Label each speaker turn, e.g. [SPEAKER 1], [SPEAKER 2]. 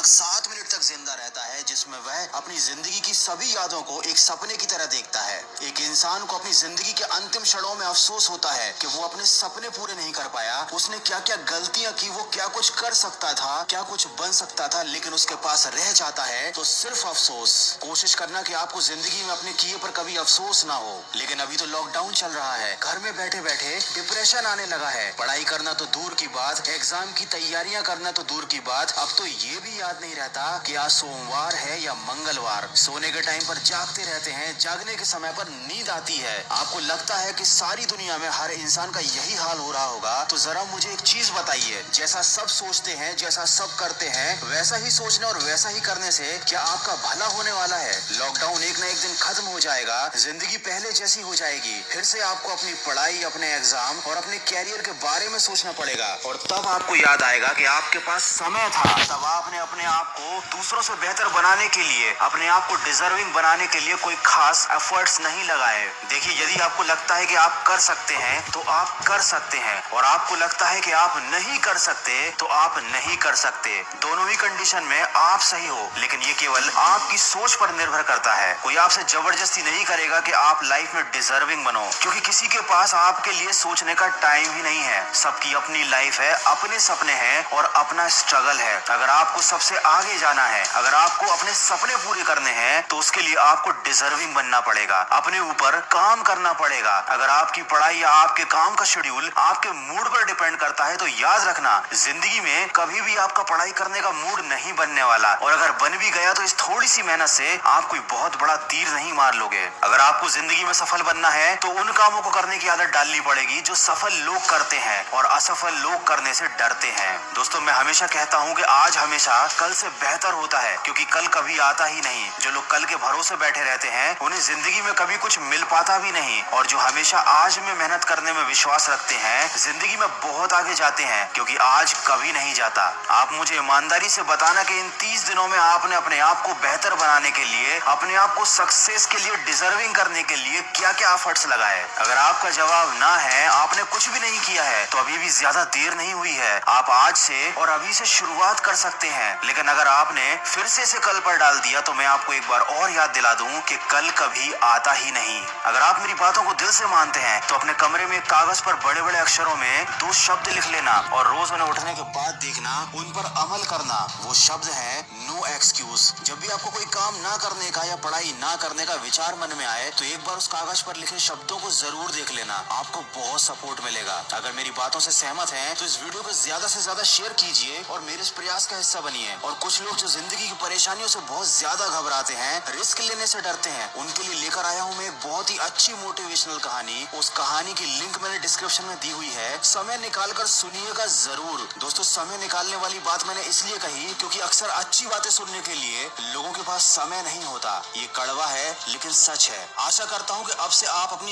[SPEAKER 1] दिमाग 7 मिनट तक जिंदा रहता है, जिसमें वह अपनी जिंदगी की सभी यादों को एक सपने की तरह देखता है। एक इंसान को अपनी जिंदगी के अंतिम क्षणों में अफसोस होता है कि वो अपने सपने पूरे नहीं कर पाया। उसने क्या क्या गलतियां की, वो क्या कुछ कर सकता था, क्या कुछ बन सकता था, लेकिन उसके पास रह जाता है तो सिर्फ अफसोस। कोशिश करना कि आपको जिंदगी में अपने किए पर कभी अफसोस ना हो। लेकिन अभी तो लॉकडाउन चल रहा है, घर में बैठे बैठे डिप्रेशन आने लगा है। पढ़ाई करना तो दूर की बात, एग्जाम की तैयारियां करना तो दूर की बात, अब तो ये भी याद नहीं रहता कि आज सोमवार है या मंगलवार। सोने के टाइम पर जागते रहते हैं, जागने के समय पर नींद आती है। आपको लगता है कि सारी दुनिया में हर इंसान का यही हाल हो रहा होगा। तो जरा मुझे एक चीज बताइए, जैसा सब सोचते हैं, जैसा सब करते हैं, वैसा ही सोचने और वैसा ही करने से क्या आपका भला होने वाला है? लॉकडाउन एक न एक दिन खत्म हो जाएगा, जिंदगी पहले जैसी हो जाएगी। फिर से आपको अपनी पढ़ाई, अपने एग्जाम और अपने कैरियर के बारे में सोचना पड़ेगा। और तब आपको याद आएगा कि आपके पास समय था। तब आपने अपने आप को दूसरों से बेहतर बनाने के लिए, अपने आप को डिजर्विंग बनाने के लिए कोई खास एफर्ट्स नहीं लगाए। देखिए, यदि आपको लगता है कि आप कर सकते हैं तो आप कर सकते हैं, और आपको लगता है कि आप नहीं कर सकते तो आप नहीं कर सकते। दोनों ही कंडीशन में आप सही हो, लेकिन ये केवल आपकी सोच पर निर्भर करता है। कोई आपसे जबरदस्ती नहीं करेगा कि आप लाइफ में डिजर्विंग बनो, क्योंकि किसी के पास आपके लिए सोचने का टाइम ही नहीं है। सबकी अपनी लाइफ है, अपने सपने हैं और अपना स्ट्रगल है। अगर आपको सबसे आगे जाना है, अगर आपको अपने सपने पूरे करने हैं, तो उसके लिए आपको डिजर्विंग बनना पड़ेगा, अपने ऊपर काम करना पड़ेगा। अगर आपकी पढ़ाई या आपके काम का शेड्यूल आपके मूड पर डिपेंड करता है, तो याद रखना, जिंदगी में कभी भी आपका पढ़ाई करने का मूड नहीं बनने वाला। और अगर बन भी गया तो इस थोड़ी सी मेहनत से आप कोई बहुत बड़ा तीर नहीं मार लोगे। अगर आपको जिंदगी में सफल बनना है तो उन कामों को करने की आदत डालनी पड़ेगी जो सफल लोग करते हैं और असफल लोग करने से डरते हैं। दोस्तों, मैं हमेशा कहता हूँ कि आज हमेशा कल से बेहतर होता है, क्योंकि कल कभी आता ही नहीं। जो लोग कल के भरोसे बैठे रहते हैं, उन्हें जिंदगी में कभी कुछ मिल पाता भी नहीं। और जो हमेशा आज में मेहनत करने में विश्वास रखते हैं, जिंदगी में बहुत आगे जाते हैं, क्योंकि आज कभी नहीं जाता। आप मुझे ईमानदारी से बताना कि इन 30 दिनों में आपने अपने आप को बेहतर बनाने के लिए, अपने आप को सक्सेस के लिए, डिजर्विंग करने के लिए क्या क्या एफर्ट्स लगाए। अगर आपका जवाब ना है, आपने कुछ भी नहीं किया है, तो अभी भी ज्यादा देर नहीं हुई है। आप आज से और अभी से शुरुआत कर सकते हैं। लेकिन अगर आपने फिर से इसे कल पर डाल दिया, तो मैं आपको एक बार और याद दिला दूं कि कल कभी आता ही नहीं। अगर आप मेरी बातों को दिल से मानते हैं, तो अपने कमरे में कागज पर बड़े बड़े अक्षरों में 2 शब्द लिख लेना और रोज उन्हें उठने के बाद देखना, उन पर अमल करना। वो शब्द है नो एक्सक्यूज। जब भी आपको कोई काम ना करने का या पढ़ाई ना करने का विचार मन में आए, तो एक बार उस कागज पर लिखे शब्दों को जरूर देख लेना, आपको बहुत सपोर्ट मिलेगा। अगर मेरी बातों से सहमत हैं, तो इस वीडियो को ज्यादा से ज्यादा शेयर कीजिए और मेरे इस प्रयास का हिस्सा बनिए। और कुछ लोग जो जिंदगी की परेशानियों से बहुत ज्यादा घबराते हैं, रिस्क लेने से डरते हैं, उनके लिए लेकर आया हूँ मैं एक बहुत ही अच्छी मोटिवेशनल कहानी। उस कहानी की लिंक मैंने डिस्क्रिप्शन में दी हुई है, समय निकाल कर सुनिएगा जरूर। दोस्तों, समय निकालने वाली बात मैंने इसलिए कही क्योंकि अक्सर अच्छी बातें सुनने के लिए लोगों के पास समय नहीं होता। ये कड़वा है लेकिन सच है। आशा करता हूँ कि अब से आप अपनी